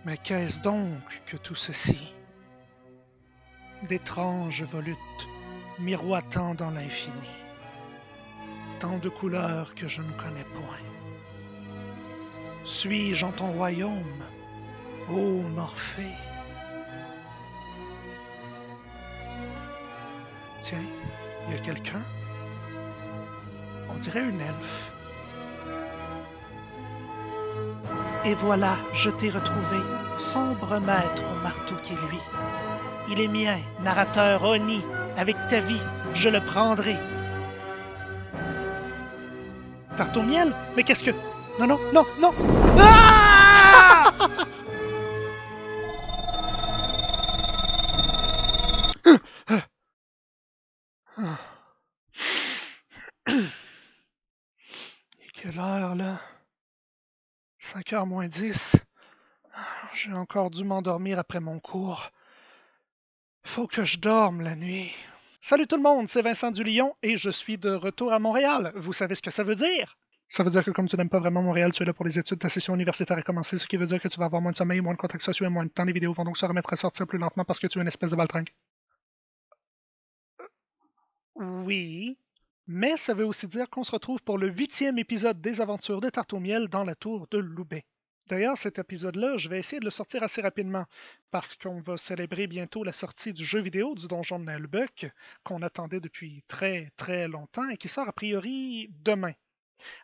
Mais qu'est-ce donc que tout ceci? D'étranges volutes miroitant dans l'infini. Tant de couleurs que je ne connais point. Suis-je en ton royaume, ô Morphée? Tiens, il y a quelqu'un? On dirait une elfe. Et voilà, je t'ai retrouvé, sombre maître au marteau qui luit. Il est mien, narrateur Oni, avec ta vie, je le prendrai. Tarte au miel? Mais qu'est-ce que... Non, non, non, non! Ah! Il est quelle heure, là? 5h moins 10. J'ai encore dû m'endormir après mon cours. Faut que je dorme la nuit. Salut tout le monde, c'est Vincent Dulion et je suis de retour à Montréal. Vous savez ce que ça veut dire? Ça veut dire que comme tu n'aimes pas vraiment Montréal, tu es là pour les études, ta session universitaire est commencée, ce qui veut dire que tu vas avoir moins de sommeil, moins de contacts sociaux et moins de temps. Les vidéos vont donc se remettre à sortir plus lentement parce que tu es une espèce de baltringue. Oui, mais ça veut aussi dire qu'on se retrouve pour le 8e épisode des aventures de Tarte au miel dans la tour de Loubet. D'ailleurs, cet épisode-là, je vais essayer de le sortir assez rapidement parce qu'on va célébrer bientôt la sortie du jeu vidéo du Donjon de Nalbuck qu'on attendait depuis très très longtemps et qui sort a priori demain.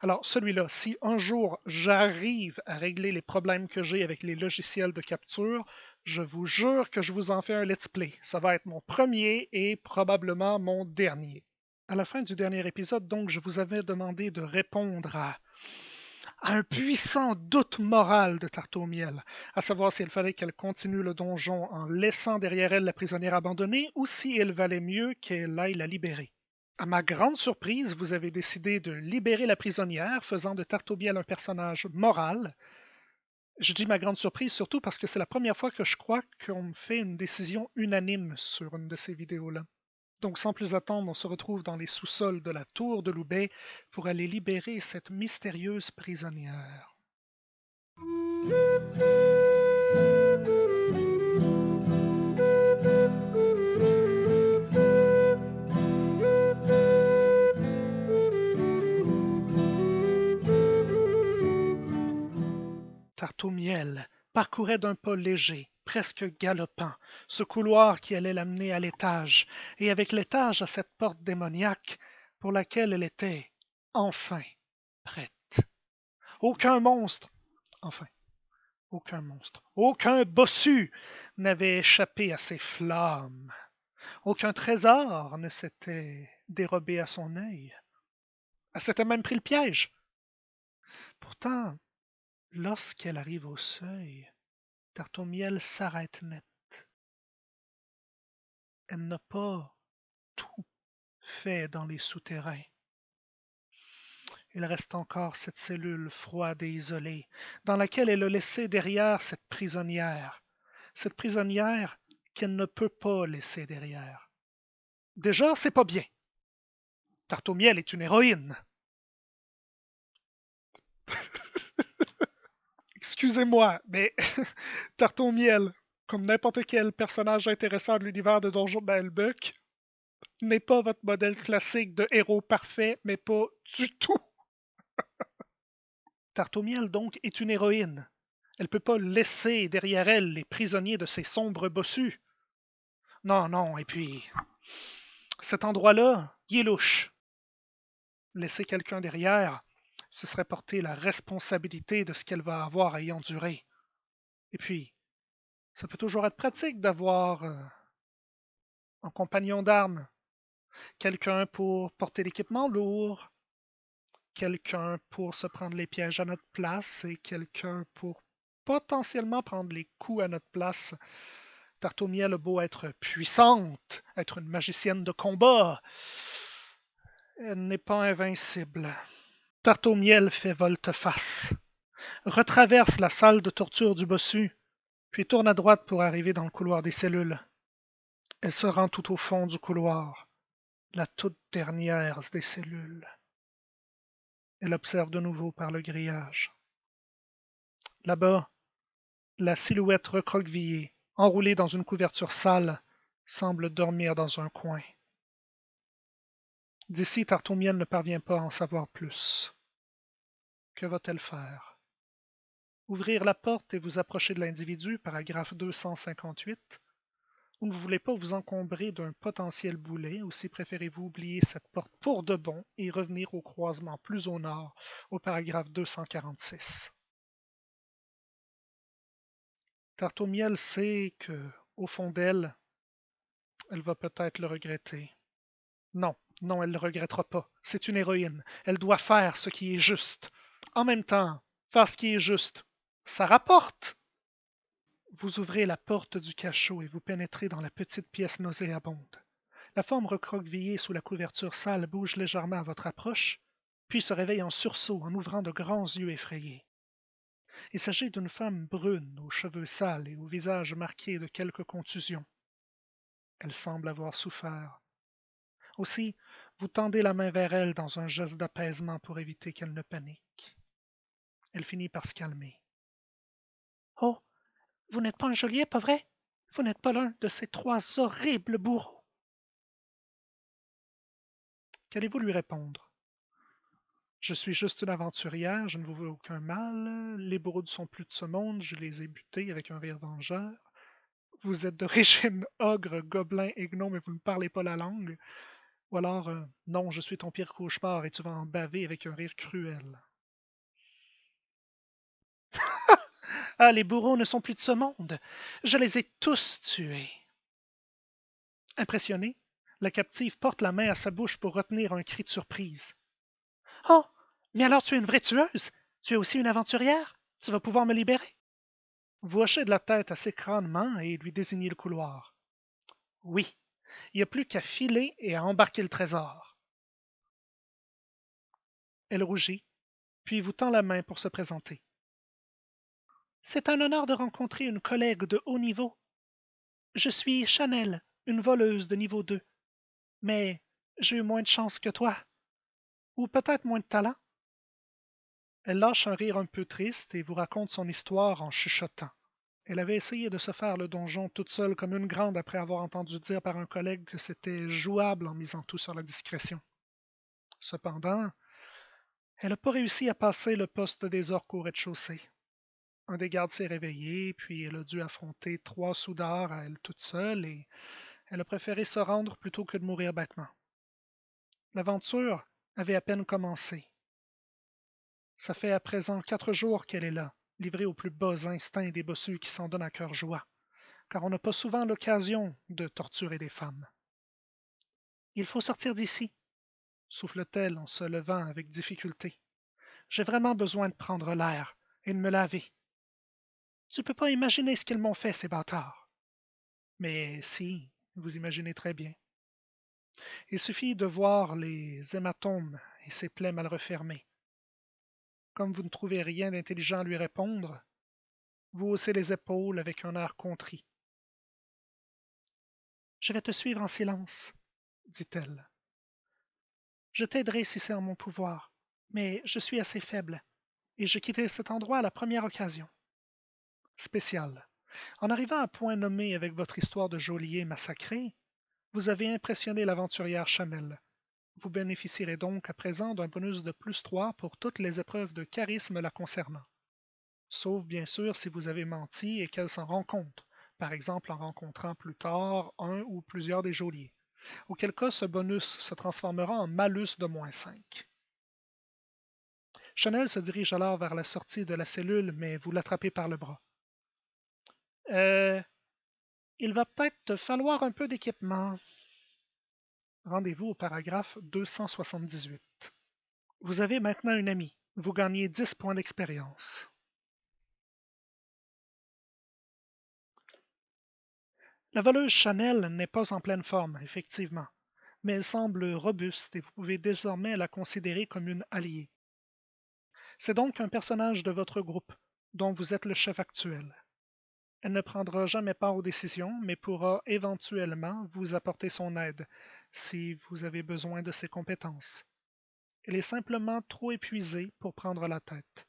Alors, celui-là, si un jour j'arrive à régler les problèmes que j'ai avec les logiciels de capture, je vous jure que je vous en fais un let's play. Ça va être mon premier et probablement mon dernier. À la fin du dernier épisode, donc, je vous avais demandé de répondre à un puissant doute moral de Tarte au miel, à savoir s'il fallait qu'elle continue le donjon en laissant derrière elle la prisonnière abandonnée ou s'il valait mieux qu'elle aille la libérer. À ma grande surprise, vous avez décidé de libérer la prisonnière, faisant de Tarte au miel un personnage moral. Je dis ma grande surprise surtout parce que c'est la première fois que je crois qu'on me fait une décision unanime sur une de ces vidéos-là. Donc sans plus attendre, on se retrouve dans les sous-sols de la tour de Loubet pour aller libérer cette mystérieuse prisonnière. Tarte au miel parcourait d'un pas léger, presque galopant, ce couloir qui allait l'amener à l'étage, et avec l'étage à cette porte démoniaque pour laquelle elle était enfin prête. Aucun monstre, enfin, aucun monstre, aucun bossu n'avait échappé à ses flammes. Aucun trésor ne s'était dérobé à son œil. Elle s'était même pris le piège. Pourtant, lorsqu'elle arrive au seuil, Tarte au miel s'arrête net. Elle n'a pas tout fait dans les souterrains. Il reste encore cette cellule froide et isolée, dans laquelle elle a laissé derrière cette prisonnière qu'elle ne peut pas laisser derrière. Déjà, c'est pas bien. Tarte au miel est une héroïne. Excusez-moi, mais Tarte au miel, comme n'importe quel personnage intéressant de l'univers de Donjon Nalbuck, n'est pas votre modèle classique de héros parfait, mais pas du tout. Tarte au miel, donc, est une héroïne. Elle ne peut pas laisser derrière elle les prisonniers de ces sombres bossus. Non, non, et puis, cet endroit-là, il est louche. Laisser quelqu'un derrière, ce serait porter la responsabilité de ce qu'elle va avoir à y endurer. Et puis, ça peut toujours être pratique d'avoir un compagnon d'armes, quelqu'un pour porter l'équipement lourd, quelqu'un pour se prendre les pièges à notre place et quelqu'un pour potentiellement prendre les coups à notre place. Tarte au miel a beau être puissante, être une magicienne de combat, elle n'est pas invincible. Tarte au miel fait volte-face, retraverse la salle de torture du bossu, puis tourne à droite pour arriver dans le couloir des cellules. Elle se rend tout au fond du couloir, la toute dernière des cellules. Elle observe de nouveau par le grillage. Là-bas, La silhouette recroquevillée, enroulée dans une couverture sale, semble dormir dans un coin. D'ici, Tartaumiel ne parvient pas à en savoir plus. Que va-t-elle faire? Ouvrir la porte et vous approcher de l'individu, paragraphe 258. Vous ne voulez pas vous encombrer d'un potentiel boulet, aussi préférez-vous oublier cette porte pour de bon et revenir au croisement plus au nord, au paragraphe 246. Tartaumiel sait que, au fond d'elle, elle va peut-être le regretter. Non, non, elle ne le regrettera pas. C'est une héroïne. Elle doit faire ce qui est juste. En même temps, faire ce qui est juste, ça rapporte. Vous ouvrez la porte du cachot et vous pénétrez dans la petite pièce nauséabonde. La forme recroquevillée sous la couverture sale bouge légèrement à votre approche, puis se réveille en sursaut en ouvrant de grands yeux effrayés. Il s'agit d'une femme brune, aux cheveux sales et au visage marqué de quelques contusions. Elle semble avoir souffert. Aussi, vous tendez la main vers elle dans un geste d'apaisement pour éviter qu'elle ne panique. Elle finit par se calmer. Oh, vous n'êtes pas un geôlier, pas vrai? Vous n'êtes pas l'un de ces trois horribles bourreaux. Qu'allez-vous lui répondre? Je suis juste une aventurière, je ne vous veux aucun mal. Les bourreaux ne sont plus de ce monde, je les ai butés avec un rire vengeur. Vous êtes de régime ogre, gobelin et gnome et vous ne parlez pas la langue. Ou alors, non, je suis ton pire cauchemar et tu vas en baver avec un rire cruel. Ah, les bourreaux ne sont plus de ce monde. Je les ai tous tués. Impressionnée, la captive porte la main à sa bouche pour retenir un cri de surprise. Oh, mais alors tu es une vraie tueuse? Tu es aussi une aventurière? Tu vas pouvoir me libérer? Vous hochez de la tête assez crânement et lui désignez le couloir. Oui, il n'y a plus qu'à filer et à embarquer le trésor. Elle rougit, puis vous tend la main pour se présenter. C'est un honneur de rencontrer une collègue de haut niveau. Je suis Chanel, une voleuse de niveau 2. Mais j'ai eu moins de chance que toi. Ou peut-être moins de talent. Elle lâche un rire un peu triste et vous raconte son histoire en chuchotant. Elle avait essayé de se faire le donjon toute seule comme une grande après avoir entendu dire par un collègue que c'était jouable en misant tout sur la discrétion. Cependant, elle n'a pas réussi à passer le poste des orques au rez-de-chaussée. Un des gardes s'est réveillé, puis elle a dû affronter 3 soudards à elle toute seule et elle a préféré se rendre plutôt que de mourir bêtement. L'aventure avait à peine commencé. Ça fait à présent 4 jours qu'elle est là, livrée aux plus bas instincts des bossus qui s'en donnent à cœur joie, car on n'a pas souvent l'occasion de torturer des femmes. Il faut sortir d'ici, souffle-t-elle en se levant avec difficulté. J'ai vraiment besoin de prendre l'air et de me laver. Tu peux pas imaginer ce qu'ils m'ont fait, ces bâtards. Mais si, vous imaginez très bien. Il suffit de voir les hématomes et ses plaies mal refermées. Comme vous ne trouvez rien d'intelligent à lui répondre, vous haussez les épaules avec un air contrit. Je vais te suivre en silence, dit-elle. Je t'aiderai si c'est en mon pouvoir, mais je suis assez faible, et je quitterai cet endroit à la première occasion. Spécial. En arrivant à point nommé avec votre histoire de geôlier massacré, vous avez impressionné l'aventurière Chanel. Vous bénéficierez donc à présent d'un bonus de +3 pour toutes les épreuves de charisme la concernant. Sauf bien sûr si vous avez menti et qu'elle s'en rend compte, par exemple en rencontrant plus tard un ou plusieurs des geôliers. Auquel cas ce bonus se transformera en malus de -5. Chanel se dirige alors vers la sortie de la cellule, mais vous l'attrapez par le bras. Il va peut-être te falloir un peu d'équipement. Rendez-vous au paragraphe 278. Vous avez maintenant une amie. Vous gagnez 10 points d'expérience. La voleuse Chanel n'est pas en pleine forme, effectivement, mais elle semble robuste et vous pouvez désormais la considérer comme une alliée. C'est donc un personnage de votre groupe, dont vous êtes le chef actuel. Elle ne prendra jamais part aux décisions, mais pourra éventuellement vous apporter son aide, si vous avez besoin de ses compétences. Elle est simplement trop épuisée pour prendre la tête.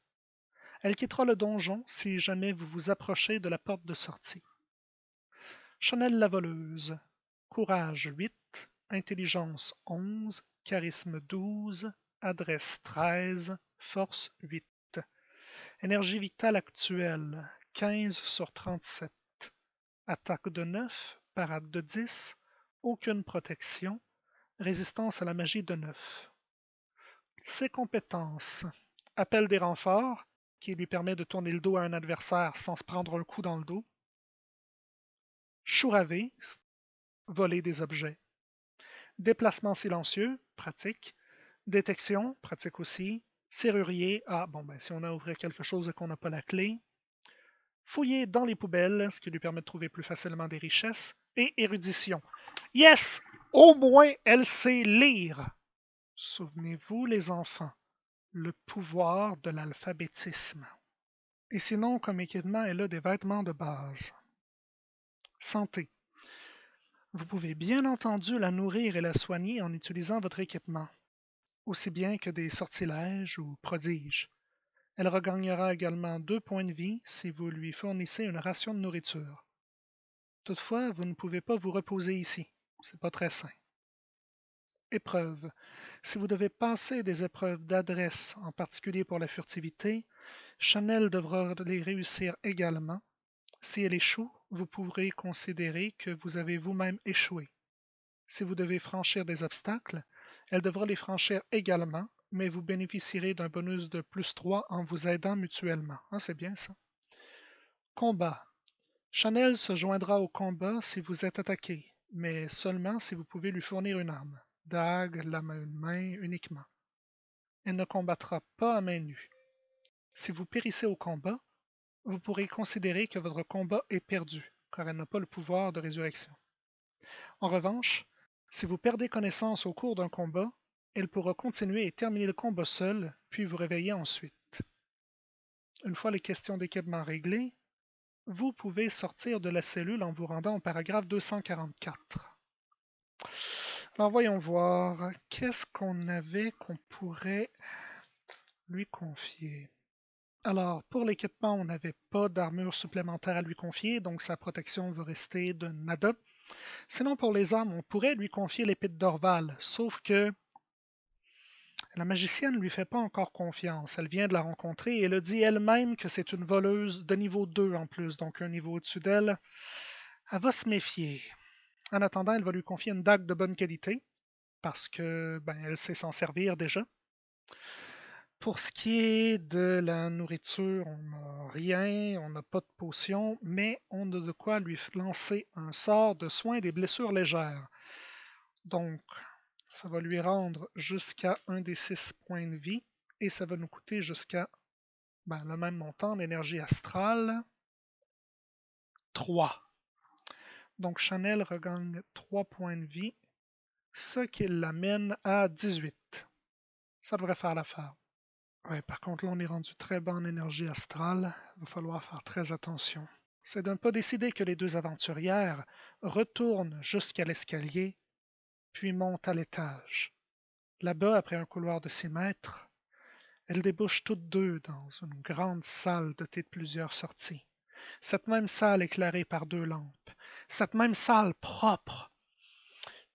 Elle quittera le donjon si jamais vous vous approchez de la porte de sortie. Chanel la voleuse. Courage 8, intelligence 11, charisme 12, adresse 13, force 8. Énergie vitale actuelle 15 sur 37. Attaque de 9, parade de 10, aucune protection, résistance à la magie de 9. Ses compétences. Appel des renforts, qui lui permet de tourner le dos à un adversaire sans se prendre un coup dans le dos. Chouravé, voler des objets. Déplacement silencieux, pratique. Détection, pratique aussi. Serrurier, si on a ouvert quelque chose et qu'on n'a pas la clé. Fouiller dans les poubelles, ce qui lui permet de trouver plus facilement des richesses. Et érudition. Yes! Au moins, elle sait lire. Souvenez-vous, les enfants, le pouvoir de l'alphabétisme. Et sinon, comme équipement, elle a des vêtements de base. Santé. Vous pouvez bien entendu la nourrir et la soigner en utilisant votre équipement, aussi bien que des sortilèges ou prodiges. Elle regagnera également 2 points de vie si vous lui fournissez une ration de nourriture. Toutefois, vous ne pouvez pas vous reposer ici. C'est pas très sain. Épreuves. Si vous devez passer des épreuves d'adresse, en particulier pour la furtivité, Chanel devra les réussir également. Si elle échoue, vous pourrez considérer que vous avez vous-même échoué. Si vous devez franchir des obstacles, elle devra les franchir également, mais vous bénéficierez d'un bonus de plus 3 en vous aidant mutuellement. Ah, c'est bien ça. Combat. Chanel se joindra au combat si vous êtes attaqué, mais seulement si vous pouvez lui fournir une arme. Dague, lame à une main uniquement. Elle ne combattra pas à main nue. Si vous périssez au combat, vous pourrez considérer que votre combat est perdu, car elle n'a pas le pouvoir de résurrection. En revanche, si vous perdez connaissance au cours d'un combat, elle pourra continuer et terminer le combat seule, puis vous réveiller ensuite. Une fois les questions d'équipement réglées, vous pouvez sortir de la cellule en vous rendant au paragraphe 244. Alors voyons voir, qu'est-ce qu'on avait qu'on pourrait lui confier? Alors, pour l'équipement, on n'avait pas d'armure supplémentaire à lui confier, donc sa protection va rester de nada. Sinon, pour les armes, on pourrait lui confier l'épée de Dorval, sauf que la magicienne ne lui fait pas encore confiance. Elle vient de la rencontrer et elle a dit elle-même que c'est une voleuse de niveau 2 en plus, donc un niveau au-dessus d'elle. Elle va se méfier. En attendant, elle va lui confier une dague de bonne qualité, parce que elle sait s'en servir déjà. Pour ce qui est de la nourriture, on n'a rien, on n'a pas de potion, mais on a de quoi lui lancer un sort de soin des blessures légères. Donc, ça va lui rendre jusqu'à 1 des 6 points de vie et ça va nous coûter jusqu'à le même montant d'énergie astrale, 3. Donc, Chanel regagne 3 points de vie, ce qui l'amène à 18. Ça devrait faire l'affaire. Ouais, par contre, là, on est rendu très bas en énergie astrale. Il va falloir faire très attention. C'est de ne pas décider que les deux aventurières retournent jusqu'à l'escalier, puis montent à l'étage. Là-bas, après un couloir de 6 mètres, elles débouchent toutes deux dans une grande salle dotée de plusieurs sorties. Cette même salle éclairée par 2 lampes. Cette même salle propre,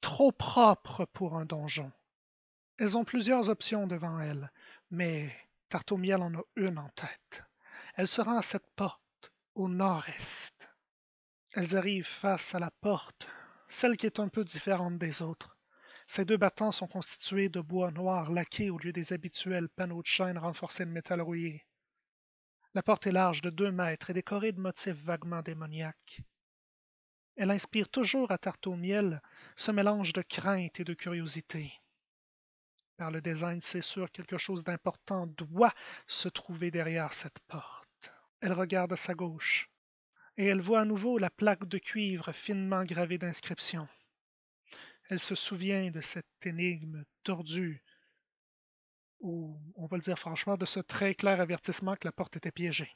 trop propre pour un donjon. Elles ont plusieurs options devant elles, mais Tartomiel en a une en tête. Elle se rend à cette porte, au nord-est. Elles arrivent face à la porte, celle qui est un peu différente des autres. Ces 2 battants sont constitués de bois noir laqué au lieu des habituels panneaux de chêne renforcés de métal rouillé. La porte est large de 2 mètres et décorée de motifs vaguement démoniaques. Elle inspire toujours à Tartomiel ce mélange de crainte et de curiosité. Par le design, c'est sûr, quelque chose d'important doit se trouver derrière cette porte. Elle regarde à sa gauche et elle voit à nouveau la plaque de cuivre finement gravée d'inscriptions. Elle se souvient de cette énigme tordue, ou, on va le dire franchement, de ce très clair avertissement que la porte était piégée.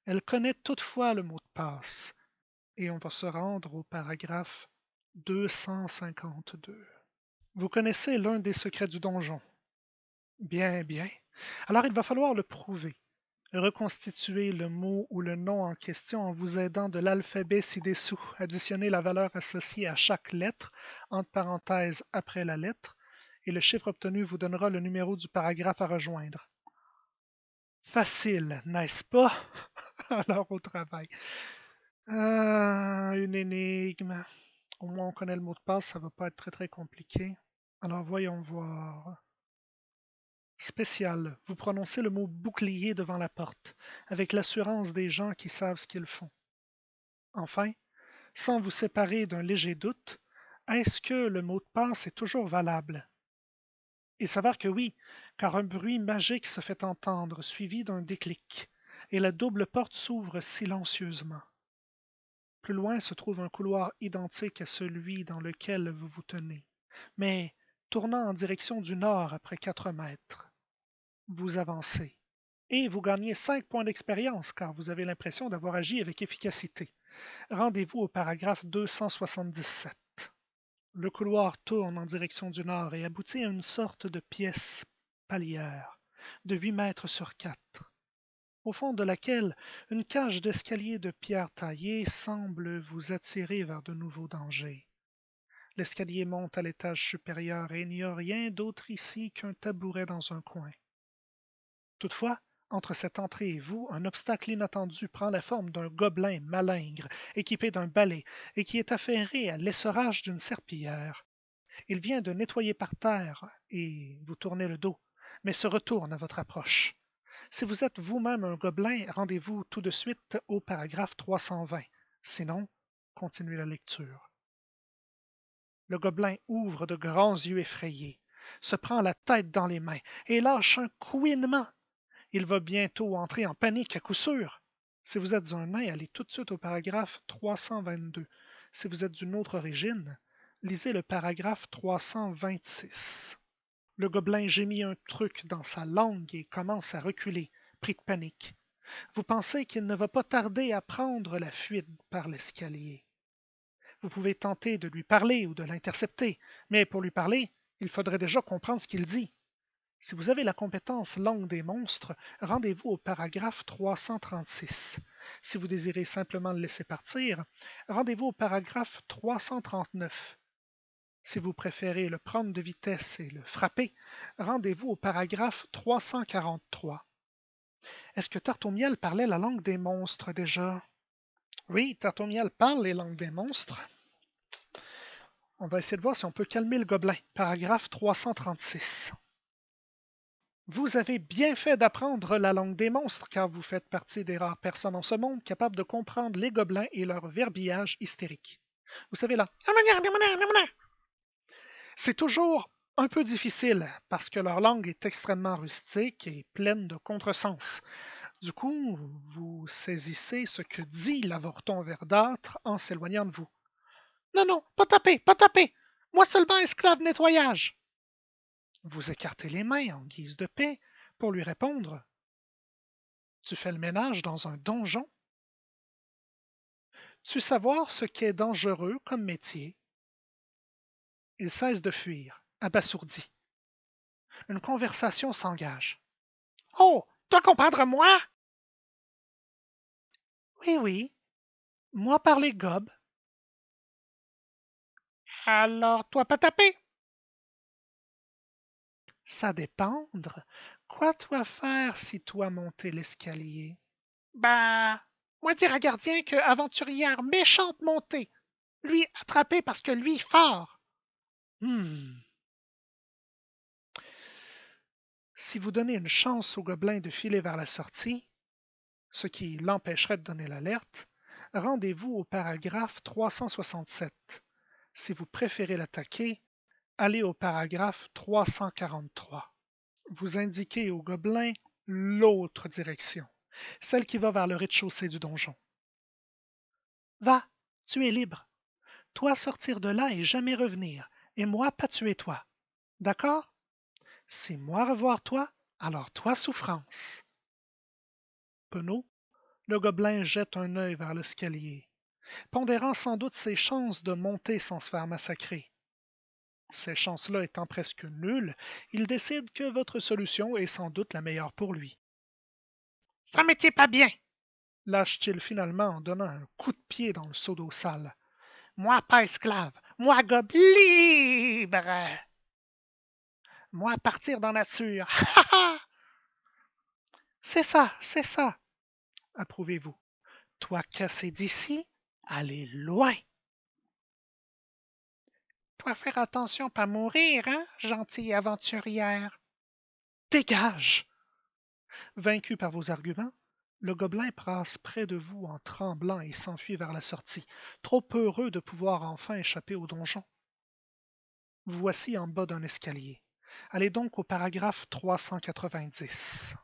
Elle connaît toutefois le mot de passe, et on va se rendre au paragraphe 252. Vous connaissez l'un des secrets du donjon. Bien, bien. Alors il va falloir le prouver. Reconstituer le mot ou le nom en question en vous aidant de l'alphabet ci-dessous. Additionnez la valeur associée à chaque lettre, entre parenthèses après la lettre, et le chiffre obtenu vous donnera le numéro du paragraphe à rejoindre. Facile, n'est-ce pas? Alors au travail. Une énigme. Au moins on connaît le mot de passe, ça ne va pas être très très compliqué. Alors voyons voir. Spécial. Vous prononcez le mot bouclier devant la porte, avec l'assurance des gens qui savent ce qu'ils font. Enfin, sans vous séparer d'un léger doute, est-ce que le mot de passe est toujours valable? Il s'avère que oui, car un bruit magique se fait entendre, suivi d'un déclic, et la double porte s'ouvre silencieusement. Plus loin se trouve un couloir identique à celui dans lequel vous vous tenez, mais tournant en direction du nord après 4 mètres. Vous avancez. Et vous gagnez 5 points d'expérience car vous avez l'impression d'avoir agi avec efficacité. Rendez-vous au paragraphe 277. Le couloir tourne en direction du nord et aboutit à une sorte de pièce palière de 8 mètres sur 4, au fond de laquelle une cage d'escalier de pierre taillée semble vous attirer vers de nouveaux dangers. L'escalier monte à l'étage supérieur et il n'y a rien d'autre ici qu'un tabouret dans un coin. Toutefois, entre cette entrée et vous, un obstacle inattendu prend la forme d'un gobelin malingre, équipé d'un balai, et qui est affairé à l'essorage d'une serpillière. Il vient de nettoyer par terre, et vous tournez le dos, mais se retourne à votre approche. Si vous êtes vous-même un gobelin, rendez-vous tout de suite au paragraphe 320. Sinon, continuez la lecture. Le gobelin ouvre de grands yeux effrayés, se prend la tête dans les mains et lâche un couinement. Il va bientôt entrer en panique à coup sûr. Si vous êtes un nain, allez tout de suite au paragraphe 322. Si vous êtes d'une autre origine, lisez le paragraphe 326. Le gobelin gémit un truc dans sa langue et commence à reculer, pris de panique. Vous pensez qu'il ne va pas tarder à prendre la fuite par l'escalier. Vous pouvez tenter de lui parler ou de l'intercepter, mais pour lui parler, il faudrait déjà comprendre ce qu'il dit. Si vous avez la compétence langue des monstres, rendez-vous au paragraphe 336. Si vous désirez simplement le laisser partir, rendez-vous au paragraphe 339. Si vous préférez le prendre de vitesse et le frapper, rendez-vous au paragraphe 343. Est-ce que Tartomiel parlait la langue des monstres déjà? Oui, Tartomiel parle les langues des monstres. On va essayer de voir si on peut calmer le gobelin. Paragraphe 336. Vous avez bien fait d'apprendre la langue des monstres, car vous faites partie des rares personnes en ce monde capables de comprendre les gobelins et leur verbillage hystérique. Vous savez là, c'est toujours un peu difficile parce que leur langue est extrêmement rustique et pleine de contresens. Du coup, vous saisissez ce que dit l'avorton verdâtre en s'éloignant de vous. Non, non, pas taper, pas taper! Moi seulement esclave nettoyage! Vous écartez les mains en guise de paix pour lui répondre. Tu fais le ménage dans un donjon? Tu savoir ce qu'est dangereux comme métier? Il cesse de fuir, abasourdi. Une conversation s'engage. Oh, toi comprendre moi? Oui, oui. Moi parler gobe. Alors toi pas taper? Ça dépendre. Quoi toi faire si toi monter l'escalier? Bah, moi dire à gardien que aventurière méchante montée. Lui attrapé parce que lui fort. Hmm. Si vous donnez une chance au gobelin de filer vers la sortie, ce qui l'empêcherait de donner l'alerte, rendez-vous au paragraphe 367. Si vous préférez l'attaquer, allez au paragraphe 343. Vous indiquez au gobelin l'autre direction, celle qui va vers le rez-de-chaussée du donjon. Va, tu es libre. Toi sortir de là et jamais revenir, et moi pas tuer toi. D'accord? Si moi revoir toi, alors toi souffrance. Penaud, le gobelin jette un œil vers l'escalier, pondérant sans doute ses chances de monter sans se faire massacrer. Ces chances-là étant presque nulles, il décide que votre solution est sans doute la meilleure pour lui. Ça me tient pas bien, lâche-t-il finalement en donnant un coup de pied dans le seau d'eau sale. Moi pas esclave, moi gobe libre. Moi partir dans la nature. C'est ça, approuvez-vous. Toi casser d'ici, aller loin. Toi faire attention pas mourir, hein, gentille aventurière. Dégage! Vaincu par vos arguments, le gobelin passe près de vous en tremblant et s'enfuit vers la sortie, trop heureux de pouvoir enfin échapper au donjon. Vous voici en bas d'un escalier. Allez donc au paragraphe 390.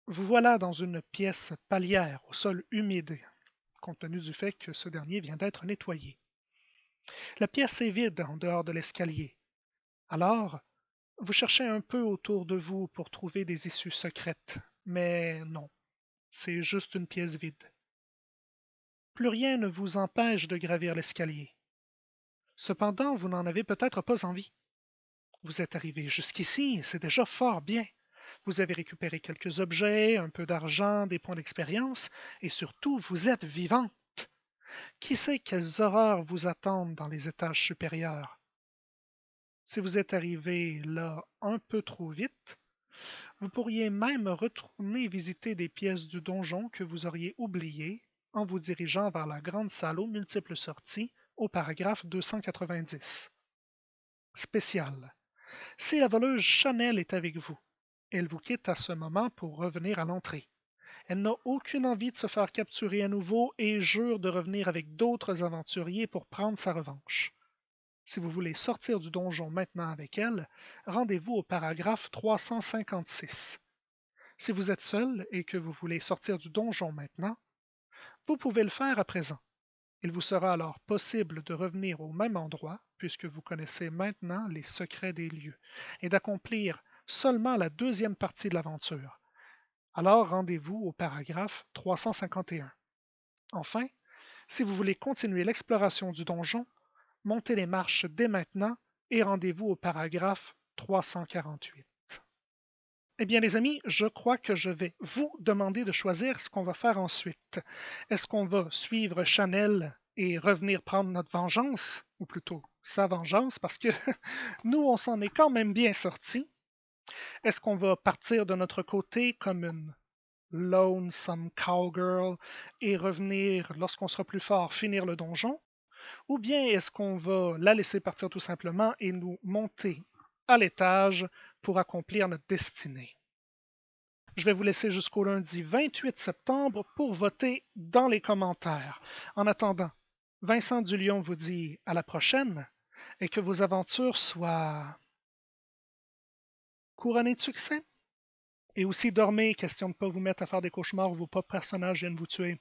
Vous voilà dans une pièce palière au sol humide, compte tenu du fait que ce dernier vient d'être nettoyé. La pièce est vide en dehors de l'escalier. Alors, vous cherchez un peu autour de vous pour trouver des issues secrètes, mais non, c'est juste une pièce vide. Plus rien ne vous empêche de gravir l'escalier. Cependant, vous n'en avez peut-être pas envie. Vous êtes arrivé jusqu'ici, c'est déjà fort bien. Vous avez récupéré quelques objets, un peu d'argent, des points d'expérience, et surtout, vous êtes vivante. Qui sait quelles horreurs vous attendent dans les étages supérieurs? Si vous êtes arrivé là un peu trop vite, vous pourriez même retourner visiter des pièces du donjon que vous auriez oubliées en vous dirigeant vers la grande salle aux multiples sorties au paragraphe 290. Spécial. Si la voleuse Chanel est avec vous, elle vous quitte à ce moment pour revenir à l'entrée. Elle n'a aucune envie de se faire capturer à nouveau et jure de revenir avec d'autres aventuriers pour prendre sa revanche. Si vous voulez sortir du donjon maintenant avec elle, rendez-vous au paragraphe 356. Si vous êtes seul et que vous voulez sortir du donjon maintenant, vous pouvez le faire à présent. Il vous sera alors possible de revenir au même endroit, puisque vous connaissez maintenant les secrets des lieux, et d'accomplir seulement la deuxième partie de l'aventure. Alors rendez-vous au paragraphe 351. Enfin, si vous voulez continuer l'exploration du donjon, montez les marches dès maintenant et rendez-vous au paragraphe 348. Eh bien, les amis, je crois que je vais vous demander de choisir ce qu'on va faire ensuite. Est-ce qu'on va suivre Chanel et revenir prendre notre vengeance, ou plutôt sa vengeance, parce que nous, on s'en est quand même bien sortis. Est-ce qu'on va partir de notre côté comme une lonesome cowgirl et revenir, lorsqu'on sera plus fort, finir le donjon? Ou bien est-ce qu'on va la laisser partir tout simplement et nous monter à l'étage pour accomplir notre destinée? Je vais vous laisser jusqu'au lundi 28 septembre pour voter dans les commentaires. En attendant, Vincent Dulion vous dit à la prochaine et que vos aventures soient couronnées de succès. Et aussi dormez, question de ne pas vous mettre à faire des cauchemars où vos propres personnages viennent vous tuer.